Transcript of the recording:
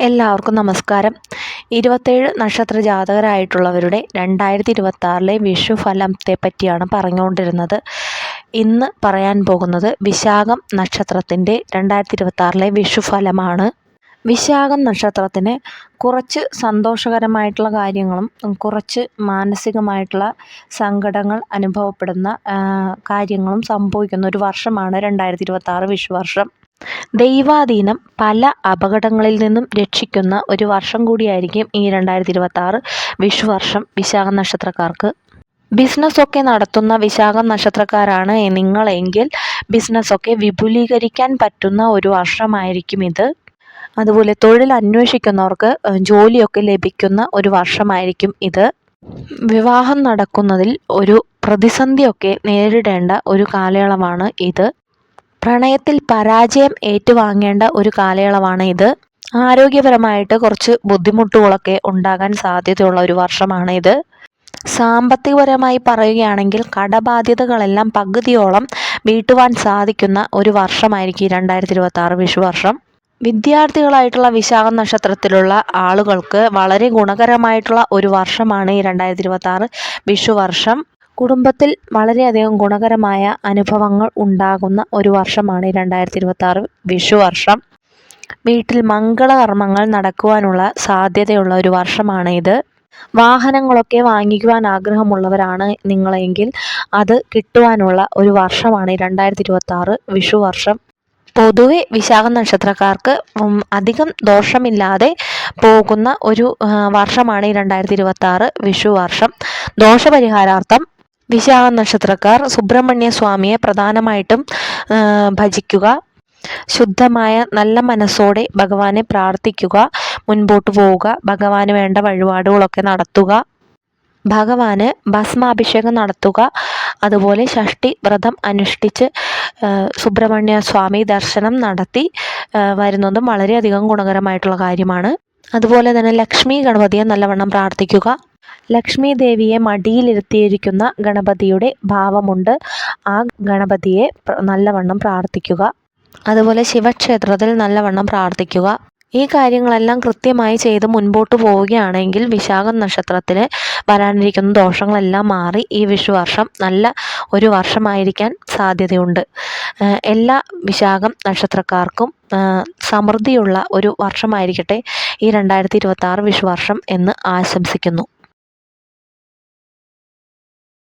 എല്ലാവർക്കും നമസ്കാരം. 27 നക്ഷത്ര ജാതകരായിട്ടുള്ളവരുടെ 2026 വിഷുഫലത്തെ പറ്റിയാണ് പറഞ്ഞുകൊണ്ടിരുന്നത്. ഇന്ന് പറയാൻ പോകുന്നത് വിശാഖം നക്ഷത്രത്തിൻ്റെ 2026 വിഷുഫലമാണ്. വിശാഖം നക്ഷത്രത്തിന് കുറച്ച് സന്തോഷകരമായിട്ടുള്ള കാര്യങ്ങളും കുറച്ച് മാനസികമായിട്ടുള്ള സങ്കടങ്ങൾ അനുഭവപ്പെടുന്ന കാര്യങ്ങളും സംഭവിക്കുന്ന ഒരു വർഷമാണ് 2026 വിഷുവർഷം. ദൈവാധീനം പല അപകടങ്ങളിൽ നിന്നും രക്ഷിക്കുന്ന ഒരു വർഷം കൂടിയായിരിക്കും ഈ 2026 വിഷുവർഷം വിശാഖം നക്ഷത്രക്കാർക്ക്. ബിസിനസ്സൊക്കെ നടത്തുന്ന വിശാഖം നക്ഷത്രക്കാരാണ് നിങ്ങളെങ്കിൽ ബിസിനസ്സൊക്കെ വിപുലീകരിക്കാൻ പറ്റുന്ന ഒരു വർഷമായിരിക്കും ഇത്. അതുപോലെ തൊഴിൽ അന്വേഷിക്കുന്നവർക്ക് ജോലിയൊക്കെ ലഭിക്കുന്ന ഒരു വർഷമായിരിക്കും ഇത്. വിവാഹം നടക്കുന്നതിൽ ഒരു പ്രതിസന്ധിയൊക്കെ നേരിടേണ്ട ഒരു കാലയളവാണ് ഇത്. പ്രണയത്തിൽ പരാജയം ഏറ്റുവാങ്ങേണ്ട ഒരു കാലയളവാണ് ഇത്. ആരോഗ്യപരമായിട്ട് കുറച്ച് ബുദ്ധിമുട്ടുകളൊക്കെ ഉണ്ടാകാൻ സാധ്യതയുള്ള ഒരു വർഷമാണ് ഇത്. സാമ്പത്തികപരമായി പറയുകയാണെങ്കിൽ കടബാധ്യതകളെല്ലാം പകുതിയോളം വീട്ടുവാൻ സാധിക്കുന്ന ഒരു വർഷമായിരിക്കും 2026 വിഷുവർഷം. വിദ്യാർത്ഥികളായിട്ടുള്ള വിശാഖം നക്ഷത്രത്തിലുള്ള ആളുകൾക്ക് വളരെ ഗുണകരമായിട്ടുള്ള ഒരു വർഷമാണ് ഈ 2026 വിഷുവർഷം. കുടുംബത്തിൽ വളരെയധികം ഗുണകരമായ അനുഭവങ്ങൾ ഉണ്ടാകുന്ന ഒരു വർഷമാണ് ഈ 2026 വിഷുവർഷം. വീട്ടിൽ മംഗളകർമ്മങ്ങൾ നടക്കുവാനുള്ള സാധ്യതയുള്ള ഒരു വർഷമാണ് ഇത്. വാഹനങ്ങളൊക്കെ വാങ്ങിക്കുവാൻ ആഗ്രഹമുള്ളവരാണ് നിങ്ങളെങ്കിൽ അത് കിട്ടുവാനുള്ള ഒരു വർഷമാണ് ഈ 2026 വിഷുവർഷം. പൊതുവെ വിശാഖം നക്ഷത്രക്കാർക്ക് അധികം ദോഷമില്ലാതെ പോകുന്ന ഒരു വർഷമാണ് ഈ 2026 വിഷുവർഷം. ദോഷപരിഹാരാർത്ഥം വിശാഖം നക്ഷത്രക്കാർ സുബ്രഹ്മണ്യ സ്വാമിയെ പ്രധാനമായിട്ടും ഭജിക്കുക, ശുദ്ധമായ നല്ല മനസ്സോടെ ഭഗവാനെ പ്രാർത്ഥിക്കുക, മുൻപോട്ട് പോവുക, ഭഗവാന് വേണ്ട വഴിപാടുകളൊക്കെ നടത്തുക, ഭഗവാന് ഭസ്മാഭിഷേകം നടത്തുക, അതുപോലെ ഷഷ്ഠി വ്രതം അനുഷ്ഠിച്ച് സുബ്രഹ്മണ്യ സ്വാമി ദർശനം നടത്തി വരുന്നതും വളരെയധികം ഗുണകരമായിട്ടുള്ള കാര്യമാണ്. അതുപോലെ തന്നെ ലക്ഷ്മി ഗണപതിയെ നല്ലവണ്ണം പ്രാർത്ഥിക്കുക. ലക്ഷ്മി ദേവിയെ മടിയിലിരുത്തിയിരിക്കുന്ന ഗണപതിയുടെ ഭാവമുണ്ട്, ആ ഗണപതിയെ നല്ലവണ്ണം പ്രാർത്ഥിക്കുക. അതുപോലെ ശിവക്ഷേത്രത്തിൽ നല്ലവണ്ണം പ്രാർത്ഥിക്കുക. ഈ കാര്യങ്ങളെല്ലാം കൃത്യമായി ചെയ്ത് മുൻപോട്ട് പോവുകയാണെങ്കിൽ വിശാഖം നക്ഷത്രത്തിന് വരാനിരിക്കുന്ന ദോഷങ്ങളെല്ലാം മാറി ഈ വിഷുവർഷം നല്ല ഒരു വർഷമായിരിക്കാൻ സാധ്യതയുണ്ട്. എല്ലാ വിശാഖം നക്ഷത്രക്കാർക്കും സമൃദ്ധിയുള്ള ഒരു വർഷമായിരിക്കട്ടെ ഈ 2026 വിഷുവർഷം എന്ന് ആശംസിക്കുന്നു.